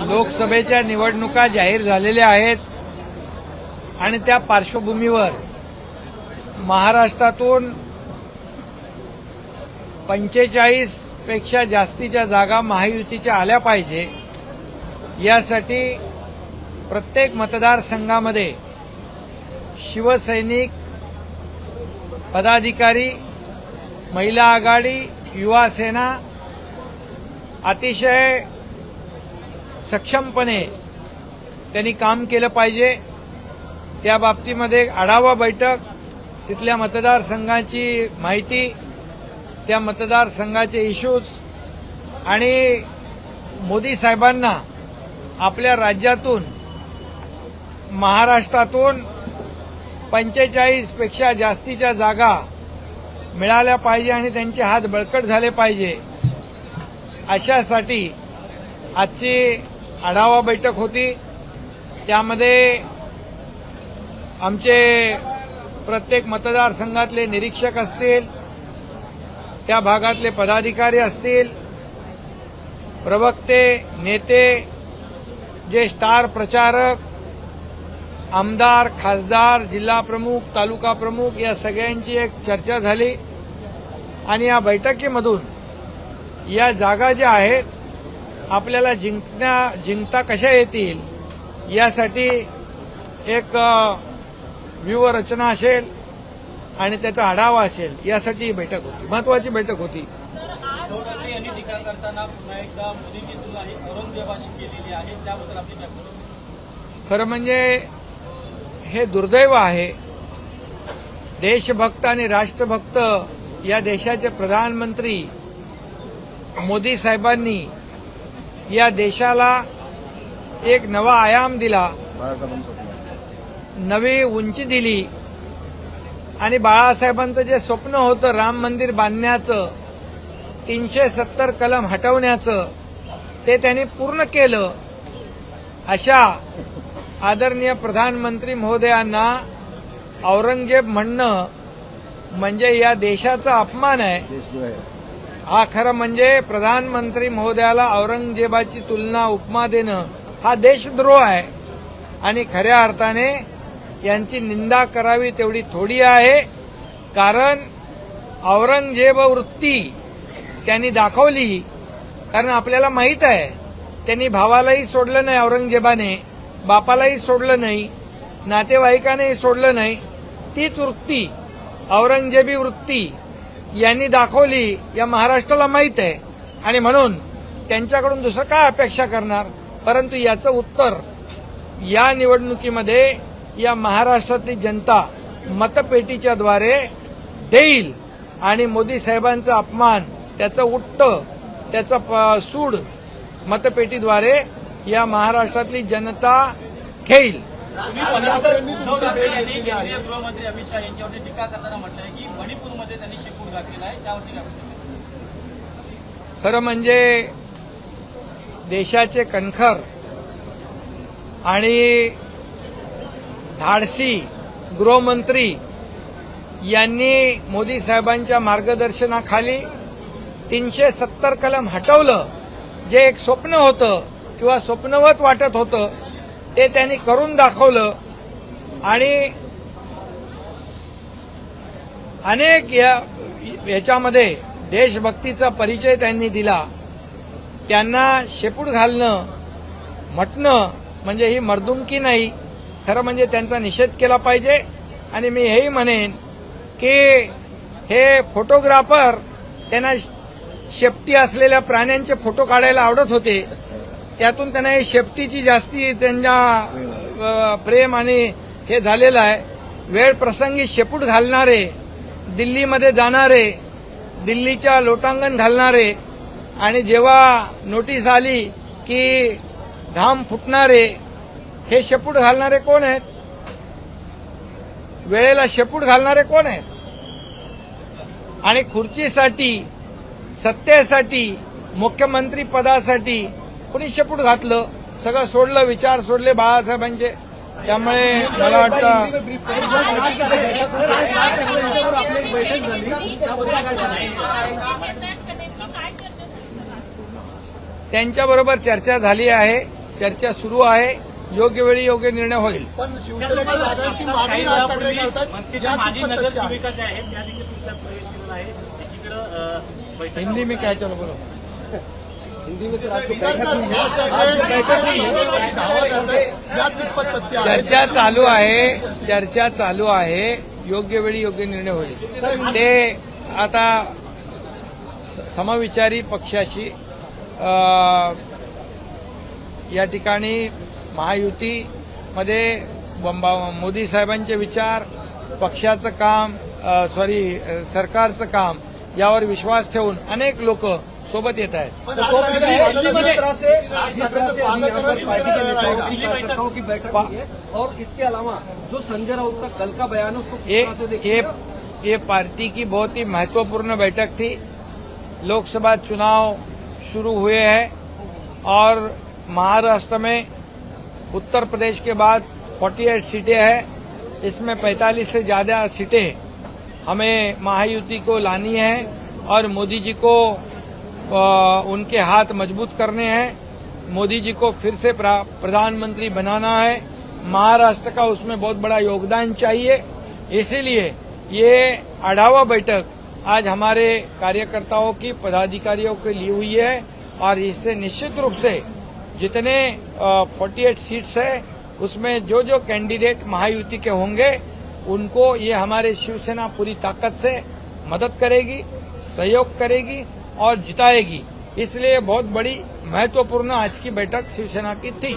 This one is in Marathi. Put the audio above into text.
लोकसभेच्या निवडणुका जाहीर झालेल्या आहेत आणि त्या पार्श्वभूमीवर महाराष्ट्रातून 45 पेक्षा जास्तीच्या जागा महायुतीच्या आल्या पाहिजे यासाठी प्रत्येक मतदारसंघामध्ये शिवसैनिक पदाधिकारी, महिला आघाडी, युवा सेना अतिशय सक्षमपणे त्यांनी काम केलं पाहिजे। त्या बाबतीमध्ये आढावा बैठक, तिथल्या मतदारसंघाची माहिती, त्या मतदारसंघाचे इश्यूज आणि मोदी साहेबांना आपल्या राज्यातून महाराष्ट्रातून 45 पेक्षा जास्तीच्या जागा मिळाल्या पाहिजे आणि त्यांचे हात बळकट झाले पाहिजे अशासाठी आजची आढावा बैठक होती। त्यामध्ये आमचे प्रत्येक मतदारसंघातले निरीक्षक असतील, त्या भागातले पदाधिकारी असतील, प्रवक्ते, नेते, जे स्टार प्रचारक, आमदार, खासदार, जिल्हा प्रमुख, तालुका प्रमुख या सगळ्यांची एक चर्चा झाली आणि या बैठकीमधून या जागा ज्या आहेत आपल्याला जिंकता कशा येतील यासाठी एक व्यूहरचना असेल आणि त्याचा आढावा असेल यासाठी ही बैठक होती, महत्वाची बैठक होती। उद्धव ठाकरे यांनी टीका करताना पुन्हा एकदा मोदींची तुलना ही औरंगजेबाशी केलेली आहे, त्याबद्दल आपली काय म्हणणं? खरं म्हणजे हे दुर्दैव आहे। देशभक्त आणि राष्ट्रभक्त या देशाचे प्रधानमंत्री मोदी साहेबांनी या देशाला एक नवा आयाम दिला, नवी उंची दिली आणि बाळासाहेबांचं जे स्वप्न होतं राम मंदिर बांधण्याचं, 370 कलम हटवण्याचं, ते त्यांनी पूर्ण केलं। अशा आदरणीय प्रधानमंत्री महोदयांना औरंगजेब म्हणणं म्हणजे या देशाचा अपमान आहे। हा खरं म्हणजे प्रधानमंत्री महोदयाला औरंगजेबाची तुलना, उपमा देणं हा देशद्रोह आहे आणि खऱ्या अर्थाने यांची निंदा करावी तेवढी थोडी आहे। कारण औरंगजेब वृत्ती त्यांनी दाखवली, कारण आपल्याला माहीत आहे त्यांनी भावालाही सोडलं नाही, औरंगजेबाने बापालाही सोडलं नाही, नातेवाईकांनाही सोडलं नाही। तीच वृत्ती, औरंगजेबी वृत्ती यांनी दाखवली या महाराष्ट्राला माहीत आहे आणि म्हणून त्यांच्याकडून दुसरं काय अपेक्षा करणार। परंतु याचं उत्तर या निवडणुकीमध्ये या महाराष्ट्रातली जनता मतपेटीच्या द्वारे देईल आणि मोदी साहेबांचा अपमान, त्याचं उट्ट, त्याचा सूड मतपेटीद्वारे या महाराष्ट्रातली जनता घेईल। उद्धव ठाकरे यांनी केंद्रीय गृहमंत्री अमित शहा यांच्यावरती टीका करताना म्हटलंय की मणिपूरमध्ये त्यांनी शेपूट घातलेला आहे, त्यावरती काय म्हणतात? खरं म्हणजे देशाचे कणखर आणि धाडसी गृहमंत्री यांनी मोदी साहेबांच्या मार्गदर्शनाखाली 370 कलम हटवलं। जे एक स्वप्न होतं किंवा स्वप्नवत वाटत होतं ते त्यांनी करून दाखवलं आणि अनेक याच्यामध्ये देशभक्तीचा परिचय त्यांनी दिला। त्यांना शेपूट घालणं म्हटणं म्हणजे ही मर्दुमकी नाही, खरं म्हणजे त्यांचा निषेध केला पाहिजे। आणि मी हेही म्हणेन की हे फोटोग्राफर त्यांना शेपटी असलेल्या प्राण्यांचे फोटो काढायला आवडत होते, त्यातून त्यांना हे शेपटीची जास्ती त्यांच्या प्रेम आणि हे झालेलं आहे। वेळ प्रसंगी शेपूट घालणारे, दिल्लीमध्ये जाणारे, दिल्लीच्या लोटांगण घालणारे आणि जेव्हा नोटीस आली की घाम फुटणारे, हे शेपूट घालणारे कोण आहेत? वेळेला शेपूट घालणारे कोण आहेत? आणि खुर्चीसाठी, सत्तेसाठी, मुख्यमंत्री पदासाठी कोणी शेपूट घातलं? सगळं सोडलं, विचार सोडले बाळासाहेबांचे। त्यामुळे मला वाटतं त्यांच्याबरोबर चर्चा झाली आहे। चर्चा सुरू आहे. योग्य वेळी योग्य निर्णय होईल. पण शिवसेनेच्या जागांची मागणी राज ठाकरे करतात. मनसेच्या माजी नगरसेविका ज्या आहेत त्या देखील तुमच्यात प्रवेश केलेला आहे. एकीकडे बैठक हिंदी में क्या चलो बोलो. हिंदी में सर, राज ठाकरे दावा करतात. यात कितपत तथ्य आहे? चर्चा चालू आहे. योग्य वेळी योग्य निर्णय होईल. ते आता समविचारी पक्षाशी या ठिकाणी महायुतीमध्ये मोदी साहेबांचे विचार, पक्षाचं काम, सरकारचं काम यावर विश्वास ठेवून अनेक लोक सोबत येत आहेत. पण राज ठाकरे जिस तरह से स्वागत करना शिवसेना नेताओं की बैठक हुई है और इसके अलावा जो संजय राउत का कल का बयान है उसको किस तरह से देखिएगा? ये पार्टी की बहुत ही महत्वपूर्ण बैठक थी. लोकसभा चुनाव शुरू हुए हैं और महाराष्ट्र में उत्तर प्रदेश के बाद 48 सीटें हैं. इसमें 45 से ज्यादा सीटें हमें महायुति को लानी है और मोदी जी को उनके हाथ मजबूत करने हैं. मोदी जी को फिर से प्रधानमंत्री बनाना है. महाराष्ट्र का उसमें बहुत बड़ा योगदान चाहिए. इसीलिए ये आढावा बैठक आज हमारे कार्यकर्ताओं की, पदाधिकारियों की ली हुई है और इससे निश्चित रूप से जितने 48 सीट्स है उसमें जो जो कैंडिडेट महायुति के होंगे उनको ये हमारे शिवसेना पूरी ताकत से मदद करेगी, सहयोग करेगी और जिताएगी. इसलिए बहुत बड़ी महत्वपूर्ण आज की बैठक शिवसेना की थी.